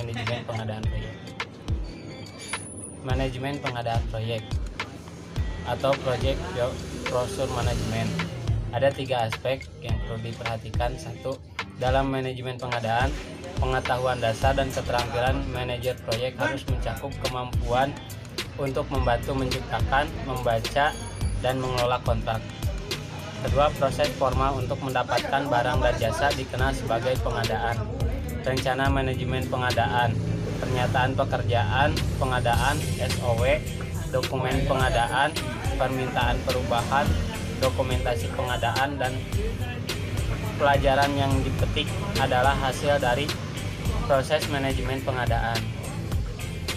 manajemen pengadaan proyek. Manajemen pengadaan proyek atau project brochure management. Ada 3 aspek yang perlu diperhatikan. 1. Dalam manajemen pengadaan, pengetahuan dasar dan keterampilan manajer proyek harus mencakup kemampuan untuk membantu menciptakan, membaca, dan mengelola kontrak. Kedua, proses formal untuk mendapatkan barang dan jasa dikenal sebagai pengadaan. Rencana manajemen pengadaan, pernyataan pekerjaan pengadaan (SOW), dokumen pengadaan, permintaan perubahan, dokumentasi pengadaan, dan pelajaran yang dipetik adalah hasil dari proses manajemen pengadaan.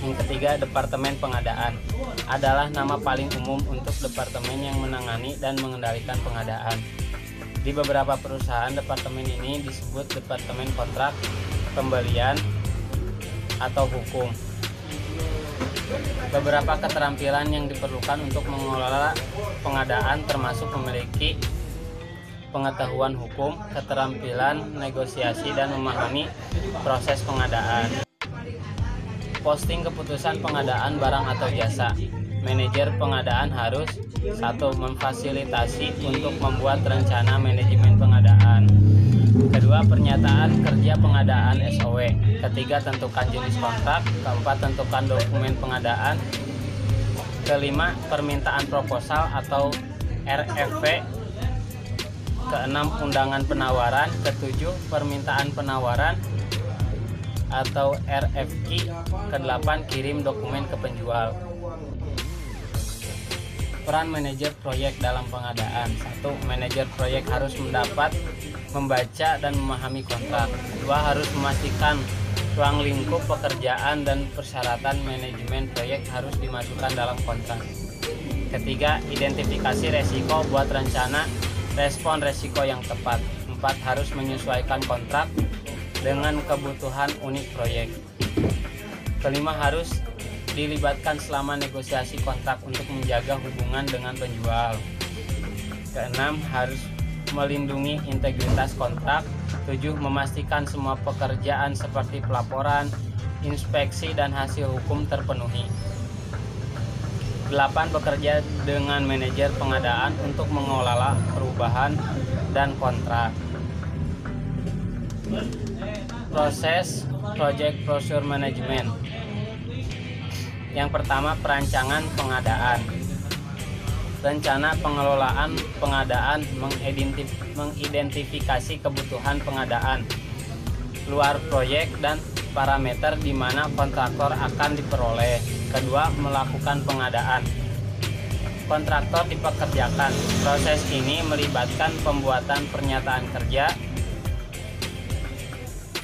Yang ketiga, departemen pengadaan adalah nama paling umum untuk departemen yang menangani dan mengendalikan pengadaan. Di beberapa perusahaan, departemen ini disebut departemen kontrak, pembelian, atau hukum. Beberapa keterampilan yang diperlukan untuk mengelola pengadaan termasuk memiliki pengetahuan hukum, keterampilan negosiasi, dan memahami proses pengadaan. Posting keputusan pengadaan barang atau jasa. Manajer pengadaan harus 1. Memfasilitasi untuk membuat rencana manajemen pengadaan. Kedua, pernyataan kerja pengadaan (SOW). Ketiga, tentukan jenis kontrak. Keempat, tentukan dokumen pengadaan. Kelima, permintaan proposal atau RFP. Keenam, undangan penawaran. Ketujuh, permintaan penawaran atau RFQ. Kedelapan, kirim dokumen ke penjual. Peran manajer proyek dalam pengadaan. 1. Manajer proyek harus membaca dan memahami kontrak. 2. Harus memastikan ruang lingkup pekerjaan dan persyaratan manajemen proyek harus dimasukkan dalam kontrak. Ketiga, identifikasi resiko buat rencana respon resiko yang tepat. 4. Harus menyesuaikan kontrak dengan kebutuhan unit proyek. Kelima, harus dilibatkan selama negosiasi kontrak untuk menjaga hubungan dengan penjual. Keenam, harus melindungi integritas kontrak. 7. Memastikan semua pekerjaan seperti pelaporan, inspeksi, dan hasil hukum terpenuhi. 8. Bekerja dengan manajer pengadaan untuk mengelola perubahan dan kontrak. Proses project brochure management. Yang pertama, perancangan pengadaan. Rencana pengelolaan pengadaan mengidentifikasi kebutuhan pengadaan, luar proyek, dan parameter di mana kontraktor akan diperoleh. Kedua, melakukan pengadaan. Kontraktor dipekerjakan. Proses ini melibatkan pembuatan pernyataan kerja,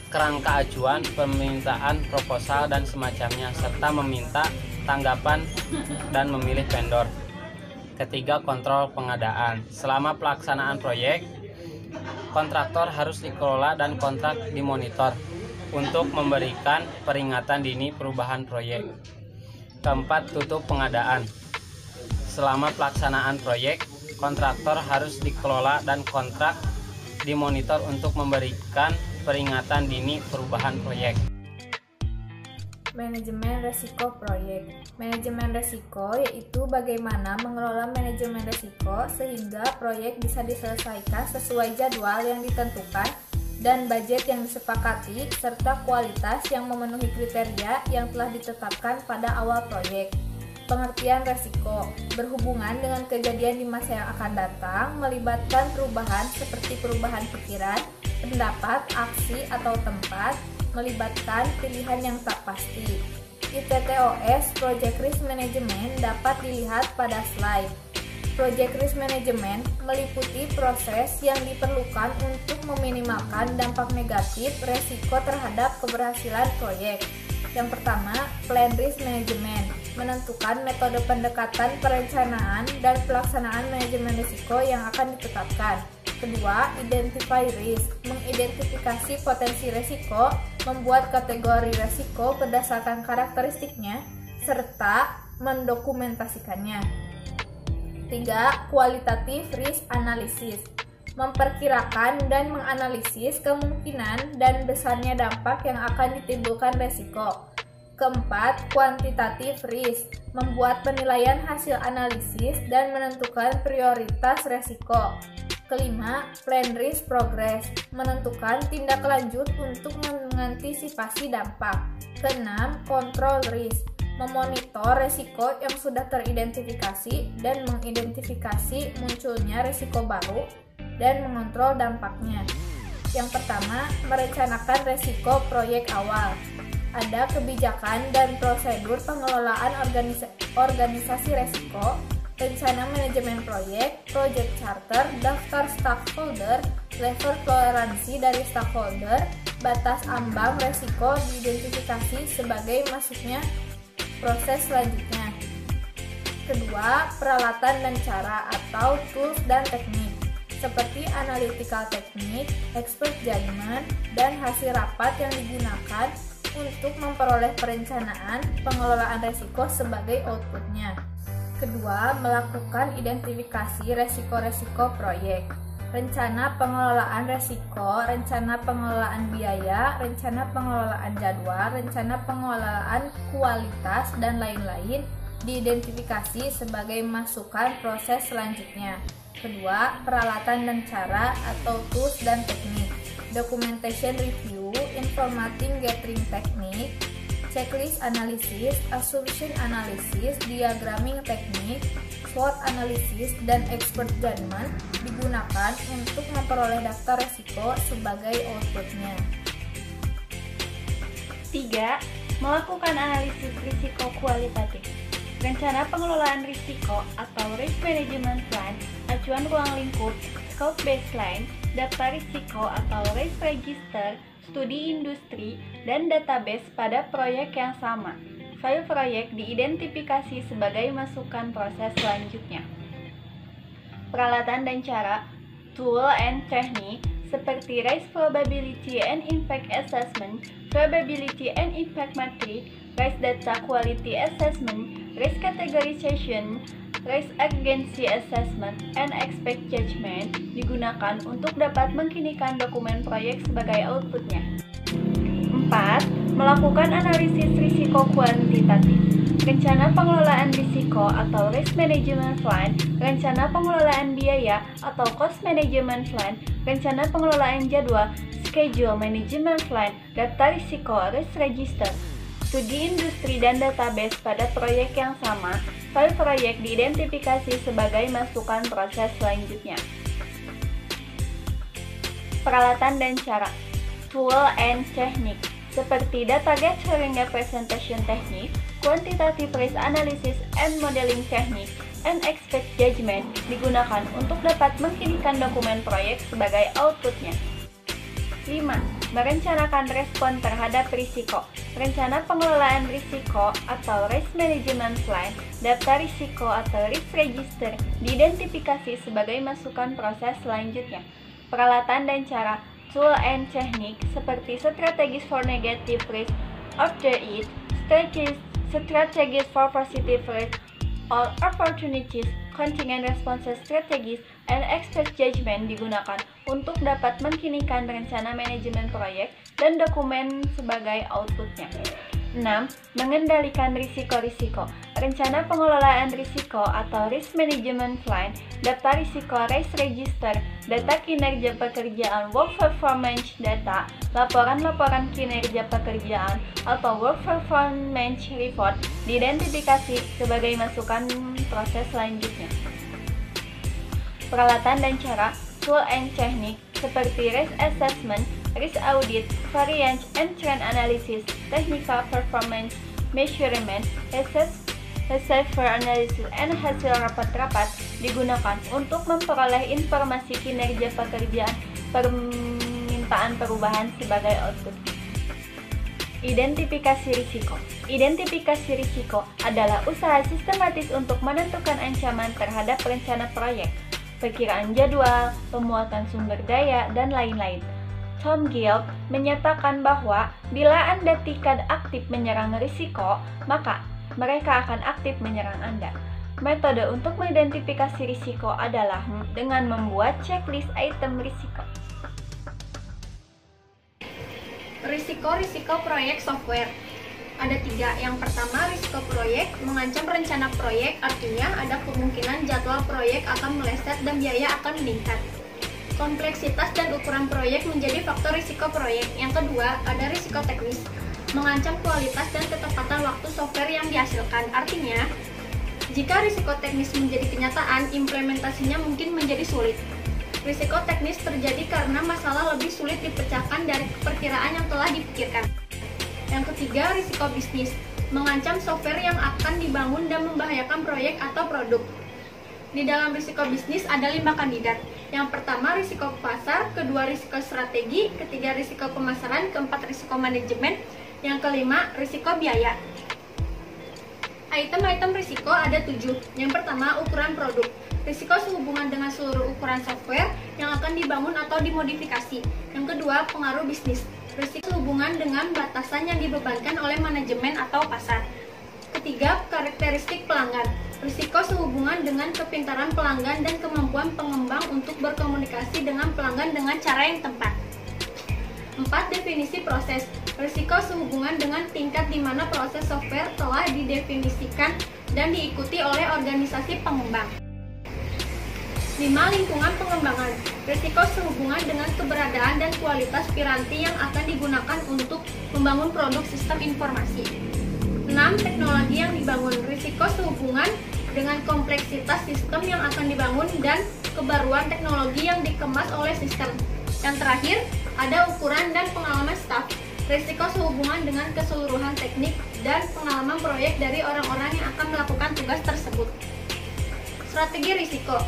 kerangka acuan, permintaan proposal, dan semacamnya, serta meminta tanggapan dan memilih vendor. Ketiga, kontrol pengadaan. Selama pelaksanaan proyek, kontraktor harus dikelola dan kontrak dimonitor untuk memberikan peringatan dini perubahan proyek. Keempat, tutup pengadaan. Selama pelaksanaan proyek, kontraktor harus dikelola dan kontrak dimonitor untuk memberikan peringatan dini perubahan proyek. Manajemen resiko proyek. Manajemen resiko yaitu bagaimana mengelola manajemen resiko sehingga proyek bisa diselesaikan sesuai jadwal yang ditentukan dan budget yang disepakati serta kualitas yang memenuhi kriteria yang telah ditetapkan pada awal proyek. Pengertian resiko berhubungan dengan kejadian di masa yang akan datang, melibatkan perubahan seperti perubahan pikiran, pendapat, aksi, atau tempat, melibatkan pilihan yang tak pasti. ITTOS Project Risk Management dapat dilihat pada slide. Project Risk Management meliputi proses yang diperlukan untuk meminimalkan dampak negatif resiko terhadap keberhasilan proyek. Yang pertama, Plan Risk Management, menentukan metode pendekatan perencanaan dan pelaksanaan manajemen risiko yang akan ditetapkan. Kedua, Identify Risk, mengidentifikasi potensi risiko, membuat kategori risiko berdasarkan karakteristiknya, serta mendokumentasikannya. Tiga, Qualitative Risk Analysis, memperkirakan dan menganalisis kemungkinan dan besarnya dampak yang akan ditimbulkan resiko. Keempat, quantitative risk, membuat penilaian hasil analisis dan menentukan prioritas resiko. Kelima, plan risk progress, menentukan tindak lanjut untuk mengantisipasi dampak. Keenam, control risk, memonitor resiko yang sudah teridentifikasi dan mengidentifikasi munculnya resiko baru dan mengontrol dampaknya. Yang pertama, merencanakan resiko proyek awal. Ada kebijakan dan prosedur pengelolaan organisasi resiko, rencana manajemen proyek, project charter, daftar stakeholder, level toleransi dari stakeholder, batas ambang resiko diidentifikasi sebagai masuknya proses selanjutnya. Kedua, peralatan dan cara atau tools dan teknik, seperti analytical technique, expert judgment, dan hasil rapat yang digunakan untuk memperoleh perencanaan pengelolaan resiko sebagai outputnya. Kedua, melakukan identifikasi resiko-resiko proyek, rencana pengelolaan resiko, rencana pengelolaan biaya, rencana pengelolaan jadwal, rencana pengelolaan kualitas, dan lain-lain diidentifikasi sebagai masukan proses selanjutnya. Kedua, peralatan dan cara atau tools dan teknik, documentation review, information gathering technique, checklist analysis, assumption analysis, diagramming technique, SWOT analysis, dan expert judgment digunakan untuk memperoleh daftar risiko sebagai outputnya. 3. Melakukan analisis risiko kualitatif. Rencana pengelolaan risiko atau risk management plan, acuan ruang lingkup, scope baseline, daftar risiko atau risk register, studi industri, dan database pada proyek yang sama. File proyek diidentifikasi sebagai masukan proses selanjutnya. Peralatan dan cara, tool and technique, seperti risk probability and impact assessment, probability and impact matrix, risk data quality assessment, risk categorization, risk urgency assessment, and expert judgment digunakan untuk dapat mengkinikan dokumen proyek sebagai outputnya. 4. Melakukan analisis risiko kuantitatif. Rencana pengelolaan risiko atau risk management plan, rencana pengelolaan biaya atau cost management plan, rencana pengelolaan jadwal, schedule management plan, daftar risiko, risk register, studi industri dan database pada proyek yang sama. File proyek diidentifikasi sebagai masukan proses selanjutnya. Peralatan dan cara, tool and technique, seperti data gathering representation technique, quantitative risk analysis and modeling technique, and expert judgment digunakan untuk dapat mengkinikan dokumen proyek sebagai outputnya. 5. Merencanakan respon terhadap risiko. Rencana pengelolaan risiko atau risk management plan, daftar risiko atau risk register diidentifikasi sebagai masukan proses selanjutnya. Peralatan dan cara, tool and technique, seperti strategies for negative risk, after it, strategies for positive risk, all opportunities, contingent responses strategies, and expert judgment digunakan untuk dapat mengkinikan rencana manajemen proyek dan dokumen sebagai outputnya. 6. Mengendalikan risiko-risiko. Rencana pengelolaan risiko atau risk management plan, daftar risiko, risk register, data kinerja pekerjaan, work performance data, laporan-laporan kinerja pekerjaan atau work performance report diidentifikasi sebagai masukan proses selanjutnya. Peralatan dan cara, tool and technique, seperti risk assessment, risk audit, variance and trend analysis, technical performance measurement, receiver analysis, and hasil rapat-rapat digunakan untuk memperoleh informasi kinerja pekerjaan permintaan perubahan sebagai output. Identifikasi risiko. Identifikasi risiko adalah usaha sistematis untuk menentukan ancaman terhadap rencana proyek, perkiraan jadwal, pemuatan sumber daya, dan lain-lain. Tom Guild menyatakan bahwa bila Anda tidak aktif menyerang risiko, maka mereka akan aktif menyerang Anda. Metode untuk mengidentifikasi risiko adalah dengan membuat checklist item risiko. Risiko-risiko proyek software. Ada 3. Yang pertama, risiko proyek mengancam rencana proyek, artinya ada kemungkinan jadwal proyek akan meleset dan biaya akan meningkat. Kompleksitas dan ukuran proyek menjadi faktor risiko proyek. Yang kedua, ada risiko teknis, mengancam kualitas dan ketepatan waktu software yang dihasilkan. Artinya, jika risiko teknis menjadi kenyataan, implementasinya mungkin menjadi sulit. Risiko teknis terjadi karena masalah lebih sulit dipecahkan dari perkiraan yang telah dipikirkan. Yang ketiga, risiko bisnis, mengancam software yang akan dibangun dan membahayakan proyek atau produk. Di dalam risiko bisnis ada 5 kandidat. Yang pertama, risiko pasar, kedua, risiko strategi, ketiga, risiko pemasaran, keempat, risiko manajemen, yang kelima, risiko biaya. Item-item risiko ada 7. Yang pertama, ukuran produk. Risiko sehubungan dengan seluruh ukuran software yang akan dibangun atau dimodifikasi. Yang kedua, pengaruh bisnis. Risiko sehubungan dengan batasan yang dibebankan oleh manajemen atau pasar. Ketiga, karakteristik pelanggan. Risiko sehubungan dengan kepintaran pelanggan dan kemampuan pengembang untuk berkomunikasi dengan pelanggan dengan cara yang tepat. 4. Definisi proses. Risiko sehubungan dengan tingkat di mana proses software telah didefinisikan dan diikuti oleh organisasi pengembang. 5. Lingkungan pengembangan. Risiko sehubungan dengan keberadaan dan kualitas piranti yang akan digunakan untuk membangun produk sistem informasi. 6. Teknologi yang dibangun. Risiko sehubungan dengan kompleksitas sistem yang akan dibangun dan kebaruan teknologi yang dikemas oleh sistem. Yang terakhir, ada ukuran dan pengalaman staf. Risiko sehubungan dengan keseluruhan teknik dan pengalaman proyek dari orang-orang yang akan melakukan tugas tersebut. Strategi risiko.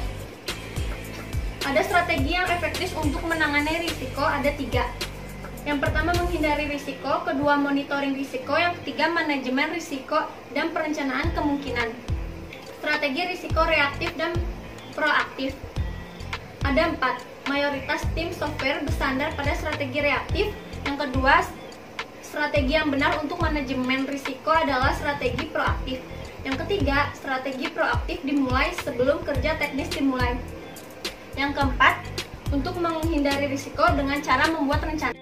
Ada strategi yang efektif untuk menangani risiko, ada 3. Yang pertama, menghindari risiko, kedua, monitoring risiko, yang ketiga, manajemen risiko dan perencanaan kemungkinan. Strategi risiko reaktif dan proaktif. Ada 4. Mayoritas tim software bersandar pada strategi reaktif. Yang kedua, strategi yang benar untuk manajemen risiko adalah strategi proaktif. Yang ketiga, strategi proaktif dimulai sebelum kerja teknis dimulai. Yang keempat, untuk menghindari risiko dengan cara membuat rencana.